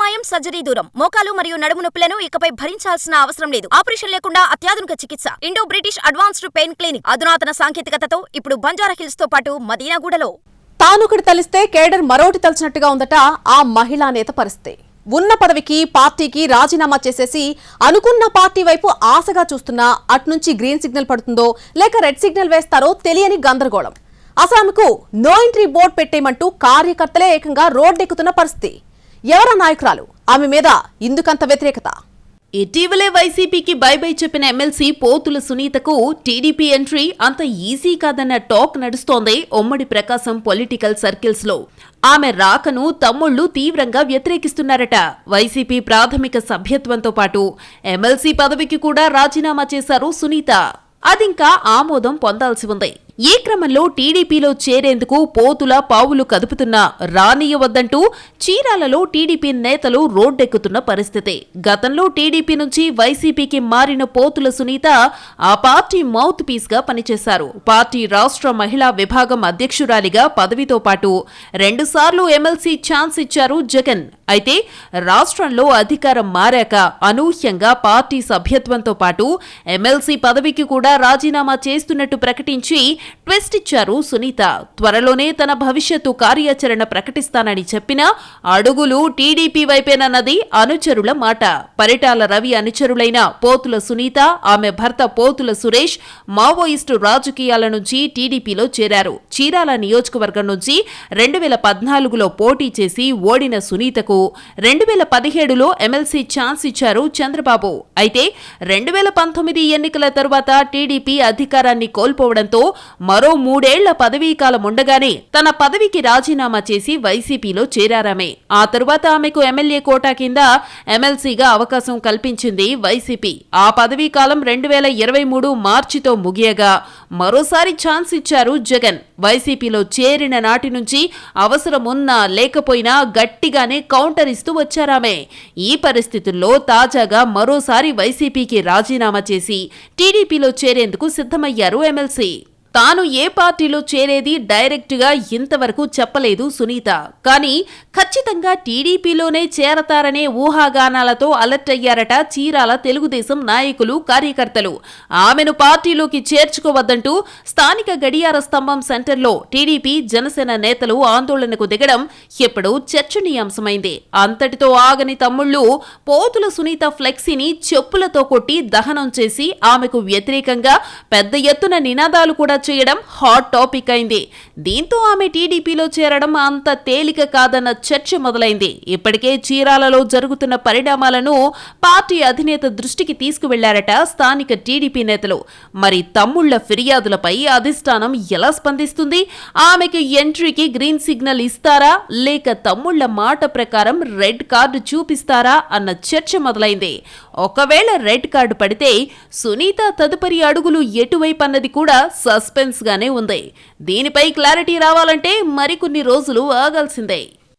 మాయం సర్జరీ దూరం. మోకాలు మరియు నడుము నొప్పులను ఇకపై భరించాల్సిన అవసరం లేదు. ఆపరేషన్ లేకుండా అత్యాధునిక చికిత్స. Indo British advanced pain clinic. అధునాతన సాంకేతికతతో ఇప్పుడు బంజారాహిల్స్ తో పాటు మదీనాగూడలో. తానొకటి తలిస్తే కేడర్ మరోటి తలిచినట్టుగా ఉందట ఆ మహిళా నేత పరిస్థితి. ఉన్న పదవికి పార్టీకి రాజీనామా చేసేసి అనుకున్న పార్టీ వైపు ఆశగా చూస్తున్నా అట్నుంచి గ్రీన్ సిగ్నల్ పడుతుందో లేక రెడ్ సిగ్నల్ వేస్తారో తెలియని గందరగోళం. అసలు ఆమెకు నో ఎంట్రీ బోర్డు పెట్టేయమంటూ కార్యకర్తలే ఏకంగా రోడ్డెక్కుతున్న పరిస్థితి. ఎవరా నాయకురాలు? ఆమె మీద ఇందుకంత వ్యతిరేకత? ఇటీవలే వైసీపీకి బై బై చెప్పిన ఎమ్మెల్సీ పోతుల సునీతకు టీడీపీ ఎంట్రీ అంత ఈజీ కాదన్న టాక్ నడుస్తోంది ఉమ్మడి ప్రకాశం పొలిటికల్ సర్కిల్స్ లో. ఆమె రాకను తమ్ముళ్లు తీవ్రంగా వ్యతిరేకిస్తున్నారట. వైసీపీ ప్రాథమిక సభ్యత్వంతో పాటు ఎమ్మెల్సీ పదవికి కూడా రాజీనామా చేశారు సునీత. అదింకా ఆమోదం పొందాల్సి ఉంది. ఈ క్రమంలో టీడీపీలో చేరేందుకు పోతుల పావులు కదుపుతున్నా రానియవద్దంటూ చీరాలలో టీడీపీ నేతలు రోడ్డెక్కుతున్న పరిస్థితి. గతంలో టీడీపీ నుంచి వైసీపీకి మారిన పోతుల సునీత ఆ పార్టీ మౌత్ పీస్ గా పనిచేశారు. పార్టీ రాష్ట్ర మహిళా విభాగం అధ్యక్షురాలిగా పదవితో పాటు 2 సార్లు ఎమ్మెల్సీ ఛాన్స్ ఇచ్చారు జగన్. అయితే రాష్ట్రంలో అధికారం మారాక అనూహ్యంగా పార్టీ సభ్యత్వంతో పాటు ఎమ్మెల్సీ పదవికి కూడా రాజీనామా చేస్తున్నట్టు ప్రకటించి ట్విస్ట్ ఇచ్చారు సునీత. త్వరలోనే తన భవిష్యత్తు కార్యాచరణ ప్రకటిస్తానని చెప్పినా అడుగులు టీడీపీ వైపేనన్నది అనుచరుల మాట. పరిటాల రవి అనుచరులైన పోతుల సునీత, ఆమె భర్త పోతుల సురేష్ మావోయిస్టు రాజకీయాల నుంచి టీడీపీలో చేరారు. చీరాల నియోజకవర్గం నుంచి 2014లో పోటీ చేసి ఓడిన సునీతకు 2017లో ఎమ్మెల్సీ ఛాన్స్ ఇచ్చారు చంద్రబాబు. అయితే 2019 ఎన్నికల తరువాత టీడీపీ అధికారాన్ని కోల్పోవడంతో మరో 3 ఏళ్ల పదవీకాలం ఉండగానే తన పదవికి రాజీనామా చేసి వైసీపీలో చేరారామే. ఆ తరువాత ఆమెకు ఎమ్మెల్యే కోటా కింద ఎమ్మెల్సీగా అవకాశం కల్పించింది వైసీపీ. ఆ పదవీకాలం 2023 మార్చితో ముగియగా మరోసారి ఛాన్స్ ఇచ్చారు జగన్. వైసీపీలో చేరిన నాటి నుంచి అవసరమున్నా లేకపోయినా గట్టిగానే కౌంటర్ ఇస్తూ వచ్చారామే. ఈ పరిస్థితుల్లో తాజాగా మరోసారి వైసీపీకి రాజీనామా చేసి టీడీపీలో చేరేందుకు సిద్ధమయ్యారు ఎమ్మెల్సీ. తాను ఏ పార్టీలో చేరేది డైరెక్ట్ గా ఇంతవరకు చెప్పలేదు సునీత. కానీ ఖచ్చితంగా టీడీపీలోనే చేరతారనే ఊహాగానాలతో అలర్ట్ అయ్యారట చీరాల తెలుగుదేశం నాయకులు, కార్యకర్తలు. ఆమెను పార్టీలోకి చేర్చుకోవద్దంటూ స్థానిక గడియార స్తంభం సెంటర్లో టీడీపీ, జనసేన నేతలు ఆందోళనకు దిగడం ఇప్పుడు చర్చనీయాంశమైంది. అంతటితో ఆగని తమ్ముళ్లు పోతుల సునీత ఫ్లెక్సీని చెప్పులతో కొట్టి దహనం చేసి ఆమెకు వ్యతిరేకంగా పెద్ద ఎత్తున నినాదాలు కూడా చేయడం హాట్ టాపిక్ అయింది. దీంతో ఆమె టీడీపీలో చేరడం అంత తేలిక కాదన్న చర్చ మొదలైంది. ఇప్పటికే చీరాలలో జరుగుతున్న పరిణామాలను పార్టీ అధినేత దృష్టికి తీసుకువెళ్లారట స్థానిక టీడీపీ నేతలు. మరి తమ్ముళ్ల ఫిర్యాదులపై అధిష్టానం ఎలా స్పందిస్తుంది? ఆమెకు ఎంట్రీకి గ్రీన్ సిగ్నల్ ఇస్తారా లేక తమ్ముళ్ల మాట ప్రకారం రెడ్ కార్డు చూపిస్తారా అన్న చర్చ మొదలైంది. ఒకవేళ రెడ్ కార్డు పడితే సునీత తదుపరి అడుగులు ఎటువైపు అన్నది కూడా సస్పెన్స్ గానే ఉంది. దీనిపై క్లారిటీ రావాలంటే మరికొన్ని రోజులు ఆగాల్సిందే.